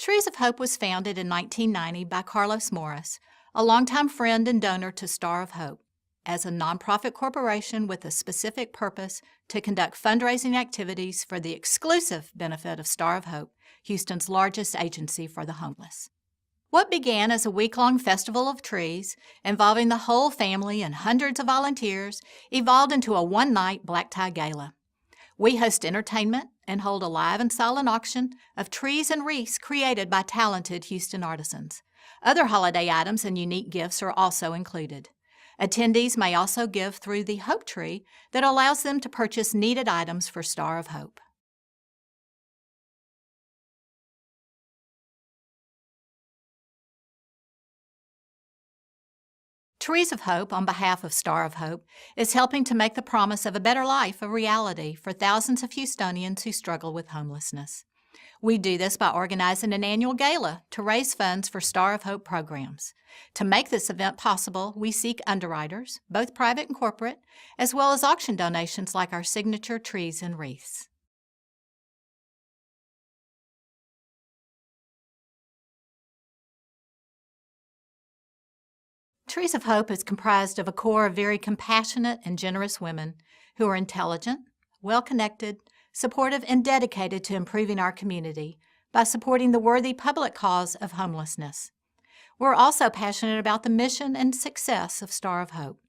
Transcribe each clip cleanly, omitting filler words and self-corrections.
Trees of Hope was founded in 1990 by Carlos Morris, a longtime friend and donor to Star of Hope, as a nonprofit corporation with a specific purpose to conduct fundraising activities for the exclusive benefit of Star of Hope, Houston's largest agency for the homeless. What began as a week-long festival of trees involving the whole family and hundreds of volunteers evolved into a one-night black tie gala. We host entertainment and hold a live and silent auction of trees and wreaths created by talented Houston artisans. Other holiday items and unique gifts are also included. Attendees may also give through the Hope Tree that allows them to purchase needed items for Star of Hope. Trees of Hope, on behalf of Star of Hope, is helping to make the promise of a better life a reality for thousands of Houstonians who struggle with homelessness. We do this by organizing an annual gala to raise funds for Star of Hope programs. To make this event possible, we seek underwriters, both private and corporate, as well as auction donations like our signature trees and wreaths. Trees of Hope is comprised of a core of very compassionate and generous women who are intelligent, well-connected, supportive, and dedicated to improving our community by supporting the worthy public cause of homelessness. We're also passionate about the mission and success of Star of Hope.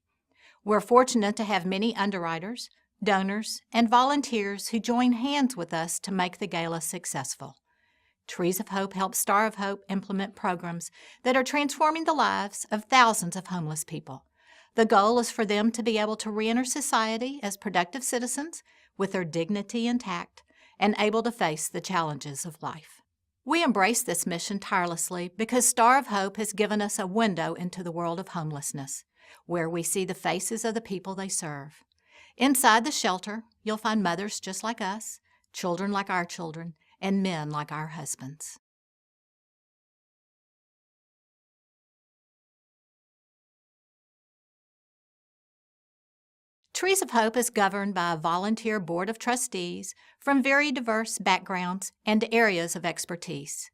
We're fortunate to have many underwriters, donors, and volunteers who join hands with us to make the gala successful. Trees of Hope helps Star of Hope implement programs that are transforming the lives of thousands of homeless people. The goal is for them to be able to reenter society as productive citizens with their dignity intact and able to face the challenges of life. We embrace this mission tirelessly because Star of Hope has given us a window into the world of homelessness, where we see the faces of the people they serve. Inside the shelter, you'll find mothers just like us, children like our children, and men like our husbands. Trees of Hope is governed by a volunteer board of trustees from very diverse backgrounds and areas of expertise.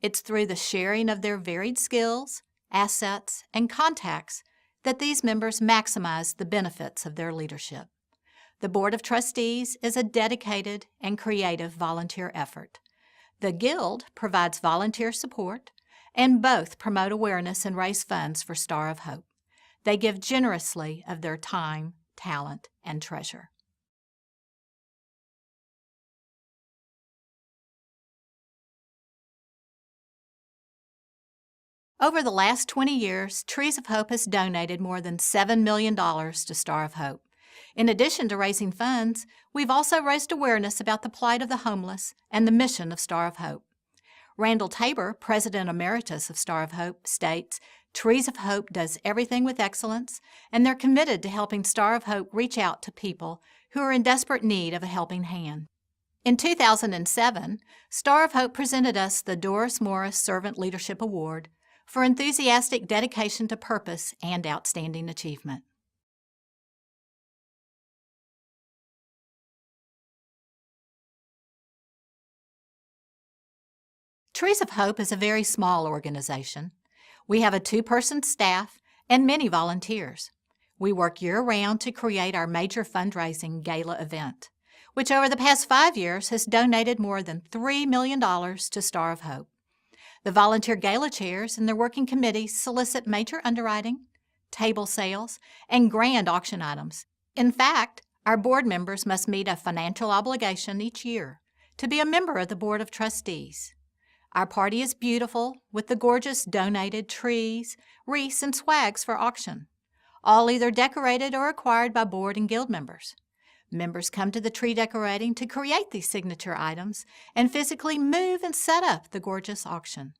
It's through the sharing of their varied skills, assets, and contacts that these members maximize the benefits of their leadership. The Board of Trustees is a dedicated and creative volunteer effort. The Guild provides volunteer support, and both promote awareness and raise funds for Star of Hope. They give generously of their time, talent, and treasure. Over the last 20 years, Trees of Hope has donated more than $7 million to Star of Hope. In addition to raising funds, we've also raised awareness about the plight of the homeless and the mission of Star of Hope. Randall Tabor, President Emeritus of Star of Hope, states, "Trees of Hope does everything with excellence, and they're committed to helping Star of Hope reach out to people who are in desperate need of a helping hand." In 2007, Star of Hope presented us the Doris Morris Servant Leadership Award for enthusiastic dedication to purpose and outstanding achievement. Trees of Hope is a very small organization. We have a 2-person staff and many volunteers. We work year-round to create our major fundraising gala event, which over the past 5 years has donated more than $3 million to Star of Hope. The volunteer gala chairs and their working committees solicit major underwriting, table sales, and grand auction items. In fact, our board members must meet a financial obligation each year to be a member of the Board of Trustees. Our party is beautiful, with the gorgeous donated trees, wreaths, and swags for auction, all either decorated or acquired by board and guild members. Members come to the tree decorating to create these signature items and physically move and set up the gorgeous auction.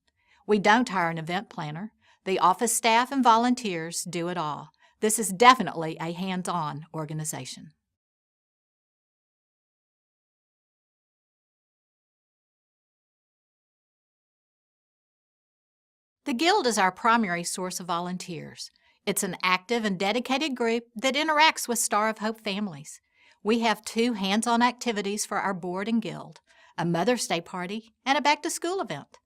We don't hire an event planner. The office staff and volunteers do it all. This is definitely a hands-on organization. The Guild is our primary source of volunteers. It's an active and dedicated group that interacts with Star of Hope families. We have 2 hands-on activities for our board and guild, a Mother's Day party and a back-to-school event.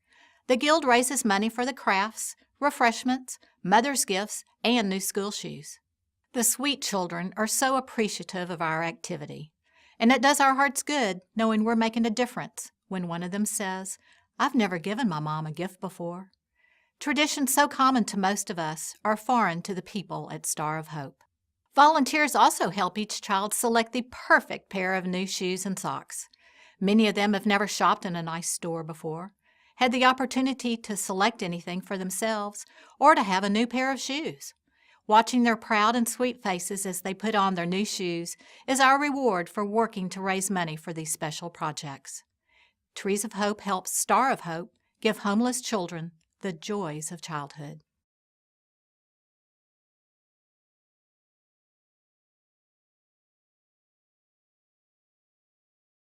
The Guild raises money for the crafts, refreshments, mother's gifts, and new school shoes. The sweet children are so appreciative of our activity, and it does our hearts good knowing we're making a difference when one of them says, "I've never given my mom a gift before." Traditions so common to most of us are foreign to the people at Star of Hope. Volunteers also help each child select the perfect pair of new shoes and socks. Many of them have never shopped in a nice store before, had the opportunity to select anything for themselves, or to have a new pair of shoes. Watching their proud and sweet faces as they put on their new shoes is our reward for working to raise money for these special projects. Trees of Hope helps Star of Hope give homeless children the joys of childhood.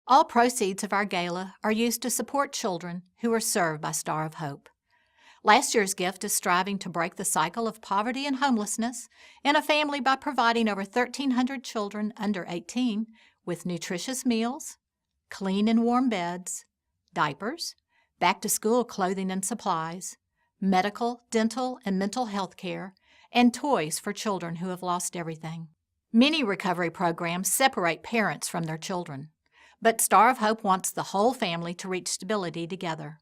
All proceeds of our gala are used to support children who are served by Star of Hope. Last year's gift is striving to break the cycle of poverty and homelessness in a family by providing over 1,300 children under 18 with nutritious meals, clean and warm beds, diapers, back-to-school clothing and supplies, medical, dental, and mental health care, and toys for children who have lost everything. Many recovery programs separate parents from their children, but Star of Hope wants the whole family to reach stability together.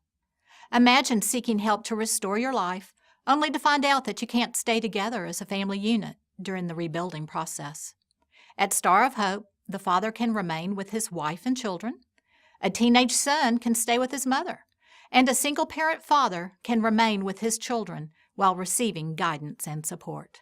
Imagine seeking help to restore your life, only to find out that you can't stay together as a family unit during the rebuilding process. At Star of Hope, the father can remain with his wife and children, a teenage son can stay with his mother, and a single-parent father can remain with his children while receiving guidance and support.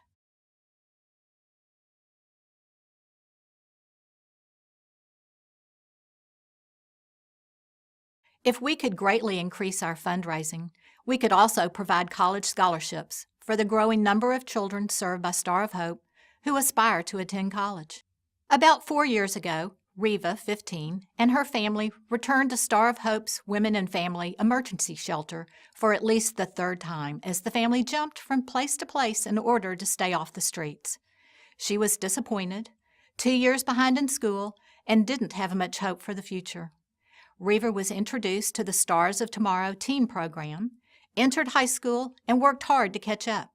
If we could greatly increase our fundraising, we could also provide college scholarships for the growing number of children served by Star of Hope who aspire to attend college. About 4 years ago, Reva, 15, and her family returned to Star of Hope's Women and Family Emergency Shelter for at least the third time as the family jumped from place to place in order to stay off the streets. She was disappointed, 2 years behind in school, and didn't have much hope for the future. Reva was introduced to the Stars of Tomorrow team program, entered high school, and worked hard to catch up.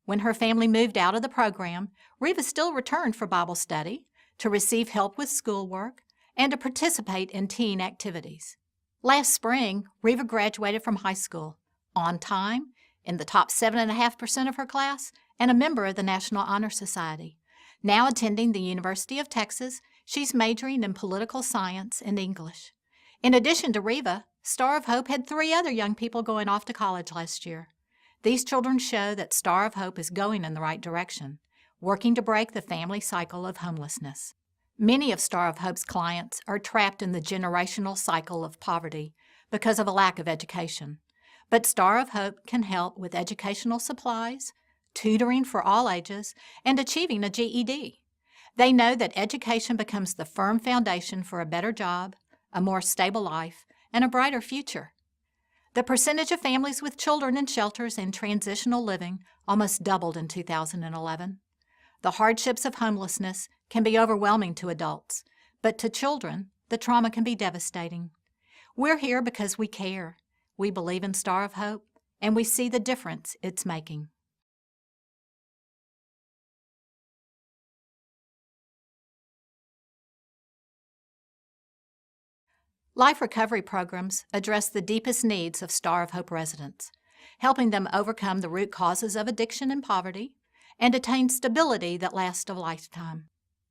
When her family moved out of the program, Reva still returned for Bible study, to receive help with schoolwork, and to participate in teen activities. Last spring, Reva graduated from high school, on time, in the top 7.5% of her class, and a member of the National Honor Society. Now attending the University of Texas, she's majoring in political science and English. In addition to Reva, Star of Hope had 3 other young people going off to college last year. These children show that Star of Hope is going in the right direction, working to break the family cycle of homelessness. Many of Star of Hope's clients are trapped in the generational cycle of poverty because of a lack of education. But Star of Hope can help with educational supplies, tutoring for all ages, and achieving a GED. They know that education becomes the firm foundation for a better job, a more stable life, and a brighter future. The percentage of families with children in shelters and transitional living almost doubled in 2011. The hardships of homelessness can be overwhelming to adults, but to children, the trauma can be devastating. We're here because we care. We believe in Star of Hope, and we see the difference it's making. Life recovery programs address the deepest needs of Star of Hope residents, helping them overcome the root causes of addiction and poverty and attain stability that lasts a lifetime.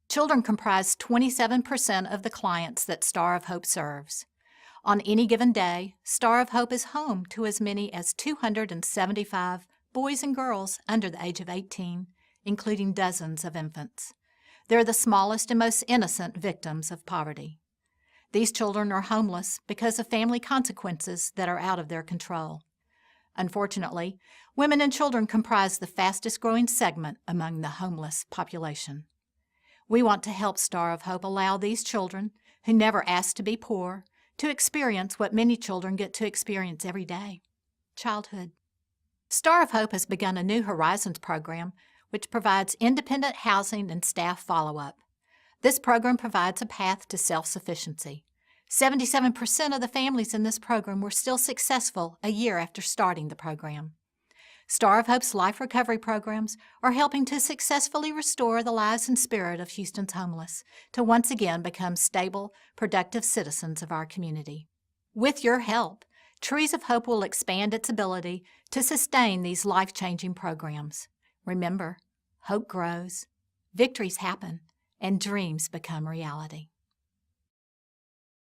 Children comprise 27% of the clients that Star of Hope serves. On any given day, Star of Hope is home to as many as 275 boys and girls under the age of 18, including dozens of infants. They're the smallest and most innocent victims of poverty. These children are homeless because of family consequences that are out of their control. Unfortunately, women and children comprise the fastest growing segment among the homeless population. We want to help Star of Hope allow these children, who never asked to be poor, to experience what many children get to experience every day: childhood. Star of Hope has begun a New Horizons program which provides independent housing and staff follow-up. This program provides a path to self-sufficiency. 77% of the families in this program were still successful a year after starting the program. Star of Hope's life recovery programs are helping to successfully restore the lives and spirit of Houston's homeless to once again become stable, productive citizens of our community. With your help, Trees of Hope will expand its ability to sustain these life-changing programs. Remember, hope grows, victories happen, and dreams become reality.